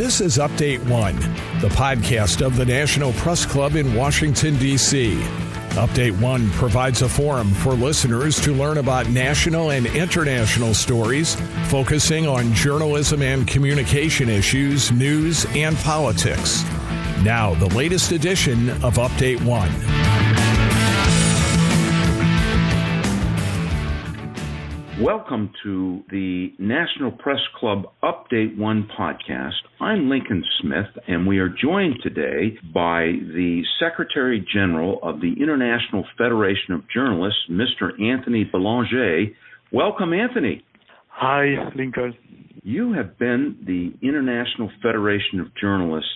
This is Update One, the podcast of the National Press Club in Washington, D.C. Update One provides a forum for listeners to learn about national and international stories, focusing on journalism and communication issues, news, and politics. Now, the latest edition of Update One. Welcome to the National Press Club Update One podcast. I'm Lincoln Smith, and we are joined today by the Secretary General of the International Federation of Journalists, Mr. Anthony Bellanger. Welcome, Anthony. Hi, Lincoln. You have been the International Federation of Journalists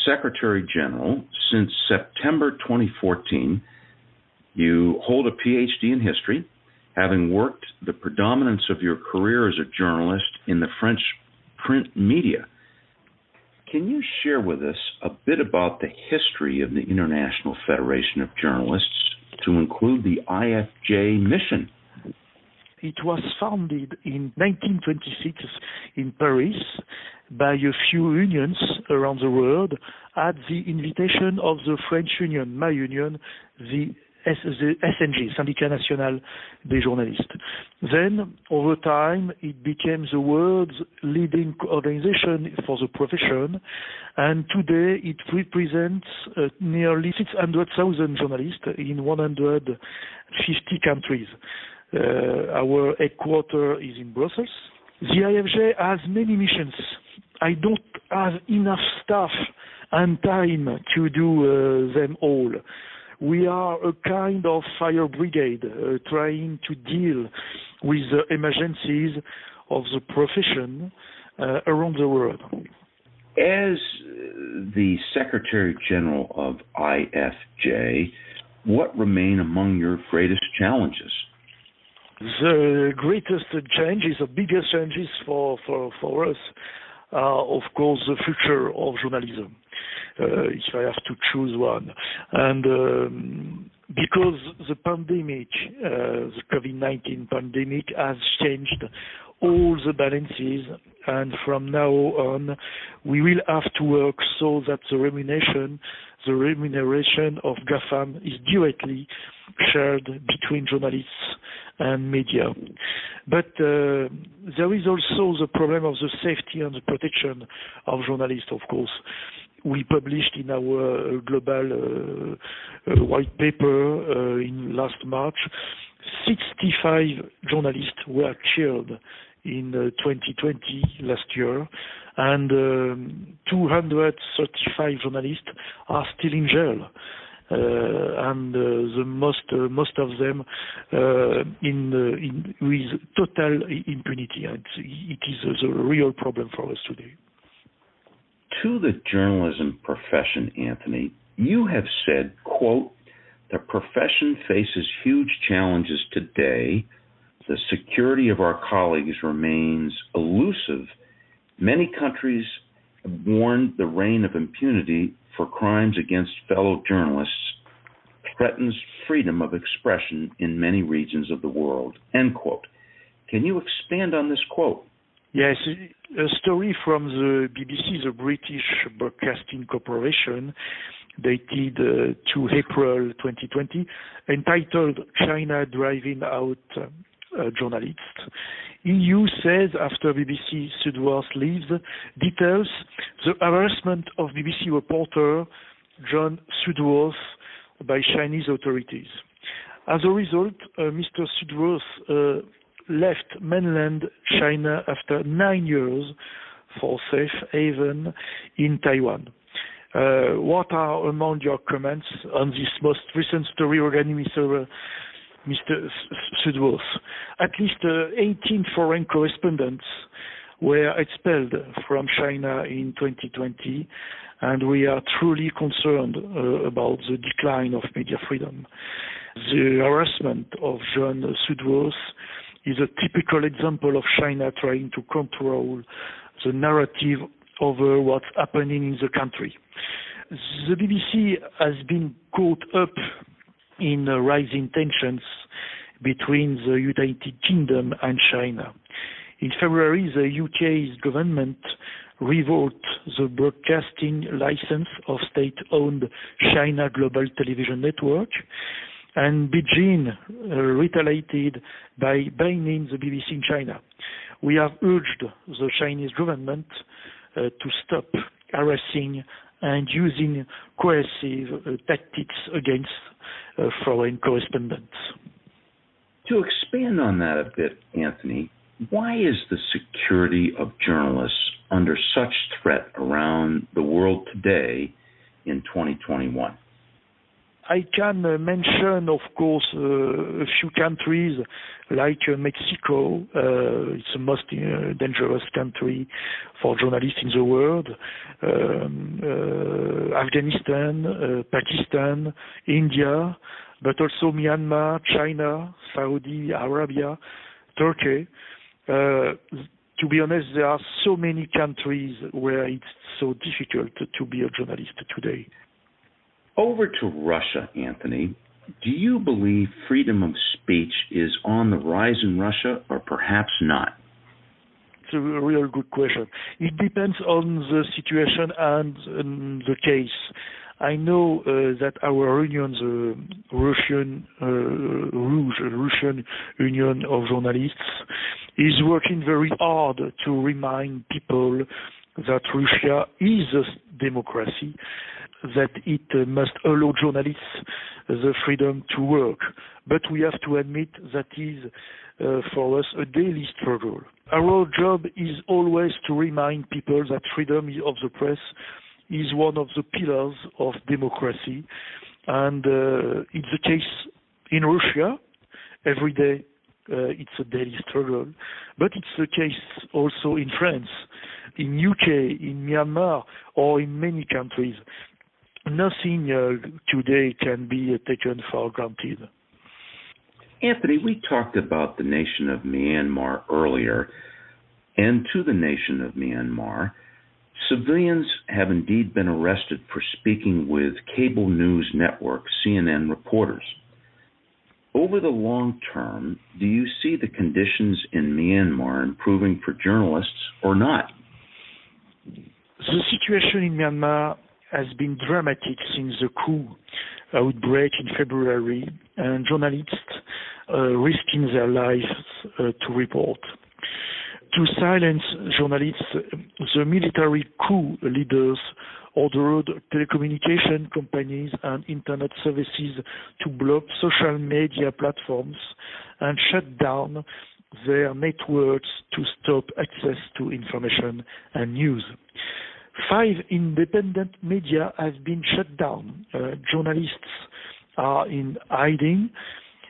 Secretary General since September 2014. You hold a PhD in history, having worked the predominance of your career as a journalist in the French print media. Can you share with us a bit about the history of the International Federation of Journalists, to include the IFJ mission? It was founded in 1926 in Paris by a few unions around the world at the invitation of the French union, my union, the SNG, Syndicat National des Journalistes. Then, over time, it became the world's leading organization for the profession, and today it represents nearly 600,000 journalists in 150 countries. Our headquarters is in Brussels. The IFJ has many missions. I don't have enough staff and time to do them all. We are a kind of fire brigade trying to deal with the emergencies of the profession around the world. As the Secretary General of IFJ, what remain among your greatest challenges? The greatest changes, the biggest changes for us are, of course, the future of journalism. If I have to choose one. And because the pandemic, the COVID-19 pandemic has changed all the balances, and from now on, we will have to work so that the remuneration of GAFAM is directly shared between journalists and media. But there is also the problem of the safety and the protection of journalists, of course. We published in our global white paper in last March, 65 journalists were killed in 2020 last year, and 235 journalists are still in jail. And the most of them with total impunity. And it is a real problem for us today. To the journalism profession, Anthony, you have said, quote, "The profession faces huge challenges today. The security of our colleagues remains elusive. Many countries have warned the reign of impunity for crimes against fellow journalists threatens freedom of expression in many regions of the world," end quote. Can you expand on this quote? Yes, a story from the BBC, the British Broadcasting Corporation, dated 2 April 2020, entitled "China Driving Out Journalists." EU says, after BBC Sudworth leaves, details the harassment of BBC reporter John Sudworth by Chinese authorities. As a result, Mr. Sudworth left mainland China after 9 years for safe haven in Taiwan. What are among your comments on this most recent story regarding Mr. Sudworth? At least 18 foreign correspondents were expelled from China in 2020, and we are truly concerned about the decline of media freedom. The harassment of John Sudworth is a typical example of China trying to control the narrative over what's happening in the country. The BBC has been caught up in rising tensions between the United Kingdom and China. In February, the UK's government revoked the broadcasting license of state-owned China Global Television Network, and Beijing retaliated by banning the BBC in China. We have urged the Chinese government to stop harassing and using coercive tactics against foreign correspondents. To expand on that a bit, Anthony, why is the security of journalists under such threat around the world today in 2021? I can mention, of course, a few countries like Mexico. It's the most dangerous country for journalists in the world. Afghanistan, Pakistan, India, but also Myanmar, China, Saudi Arabia, Turkey. To be honest, there are so many countries where it's so difficult to be a journalist today. Over to Russia, Anthony. Do you believe freedom of speech is on the rise in Russia, or perhaps not? It's a real good question. It depends on the situation and the case. I know that our union, the Russian Union of Journalists, is working very hard to remind people that Russia is a democracy, that it must allow journalists the freedom to work. But we have to admit that is for us a daily struggle. Our job is always to remind people that freedom of the press is one of the pillars of democracy. And it's the case in Russia. Every day it's a daily struggle. But it's the case also in France, in UK, in Myanmar, or in many countries. Nothing today can be taken for granted. Anthony, we talked about the nation of Myanmar earlier, and to the nation of Myanmar, civilians have indeed been arrested for speaking with cable news network CNN reporters. Over the long term, do you see the conditions in Myanmar improving for journalists or not? The situation in Myanmar has been dramatic since the coup outbreak in February, and journalists risking their lives to report. To silence journalists, the military coup leaders ordered telecommunication companies and internet services to block social media platforms and shut down their networks to stop access to information and news. 5 independent media have been shut down. Journalists are in hiding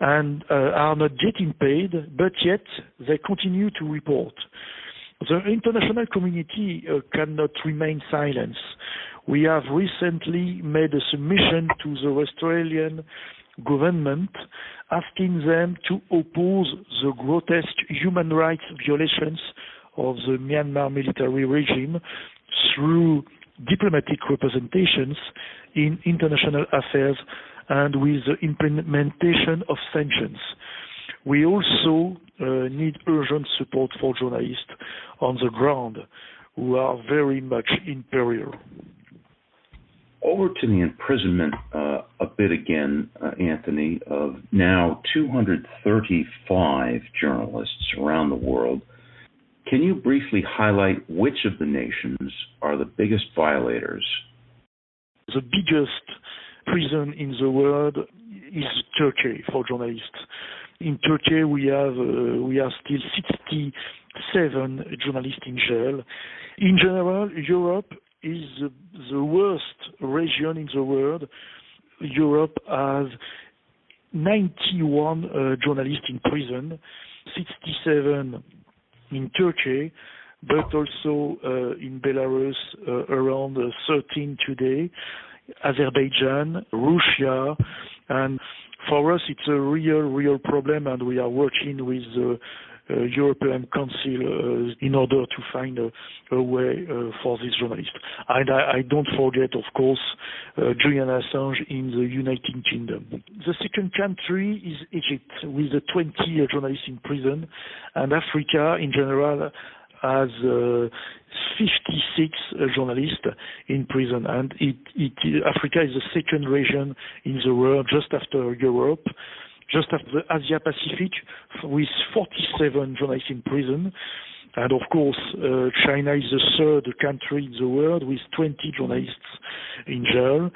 and are not getting paid, but yet they continue to report. The international community cannot remain silent. We have recently made a submission to the Australian government asking them to oppose the grotesque human rights violations of the Myanmar military regime through diplomatic representations in international affairs and with the implementation of sanctions. We also need urgent support for journalists on the ground who are very much in peril. Over to the imprisonment a bit again, Anthony, of now 235 journalists around the world. Can you briefly highlight which of the nations are the biggest violators? The biggest prison in the world is Turkey for journalists. In Turkey, we are still 67 journalists in jail. In general, Europe is the worst region in the world. Europe has 91 journalists in prison, 67 in Turkey, but also in Belarus, around 13 today, Azerbaijan, Russia, and for us it's a real problem, and we are working with the European Council in order to find a way for these journalists. And I don't forget, of course, Julian Assange in the United Kingdom. The second country is Egypt, with 20 journalists in prison, and Africa in general has 56 journalists in prison, and Africa is the second region in the world, just after Europe, just after the Asia Pacific, with 47 journalists in prison. And of course, China is the third country in the world with 20 journalists in jail.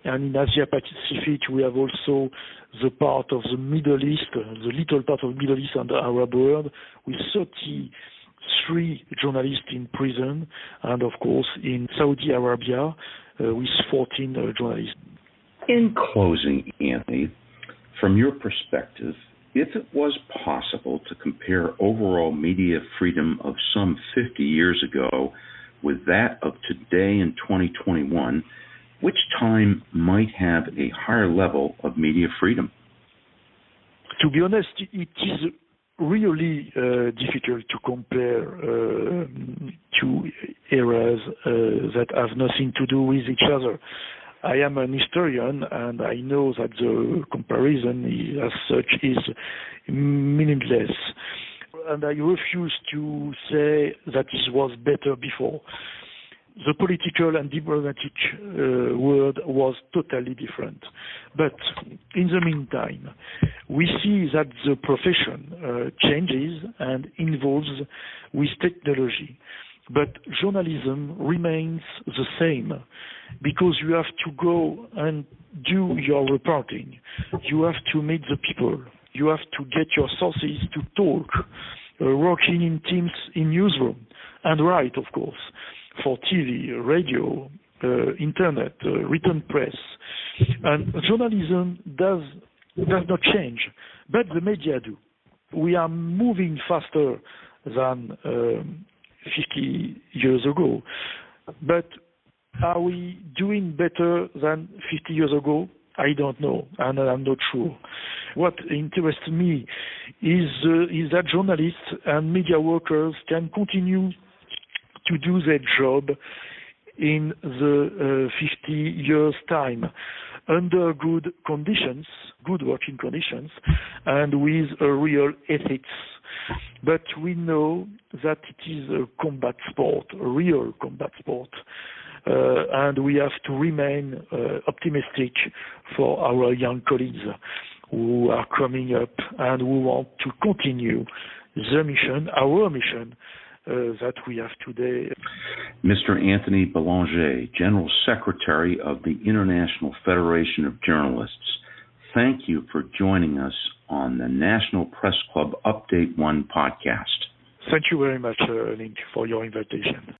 And in Asia Pacific, we have also the part of the Middle East, the little part of the Middle East and the Arab world, with 33 journalists in prison. And of course, in Saudi Arabia, with 14 journalists. In closing, Anthony, from your perspective, if it was possible to compare overall media freedom of some 50 years ago with that of today in 2021, which time might have a higher level of media freedom? To be honest, it is really difficult to compare two eras that have nothing to do with each other. I am an historian, and I know that the comparison as such is meaningless. And I refuse to say that it was better before. The political and diplomatic world was totally different. But in the meantime, we see that the profession changes and evolves with technology. But journalism remains the same, because you have to go and do your reporting. You have to meet the people. You have to get your sources to talk, working in teams in newsroom, and write, of course, for TV, radio, internet, written press. And journalism does not change, but the media do. We are moving faster than 50 years ago. But are we doing better than 50 years ago? I don't know, and I'm not sure. What interests me is that journalists and media workers can continue to do their job in the 50 years' time, under good conditions, good working conditions, and with a real ethics. But we know that it is a combat sport, a real combat sport, and we have to remain optimistic for our young colleagues who are coming up and who want to continue the mission, our mission, that we have today. Mr. Anthony Bellanger, General Secretary of the International Federation of Journalists, thank you for joining us on the National Press Club Update 1 podcast. Thank you very much, Link, for your invitation.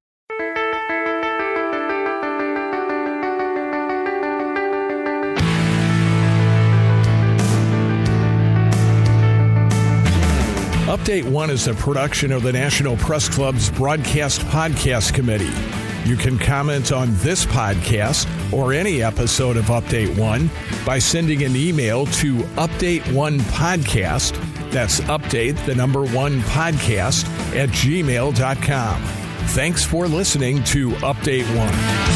Update 1 is a production of the National Press Club's Broadcast Podcast Committee. You can comment on this podcast or any episode of Update 1 by sending an email to update1podcast, that's update the number 1 podcast @gmail.com. Thanks for listening to Update 1.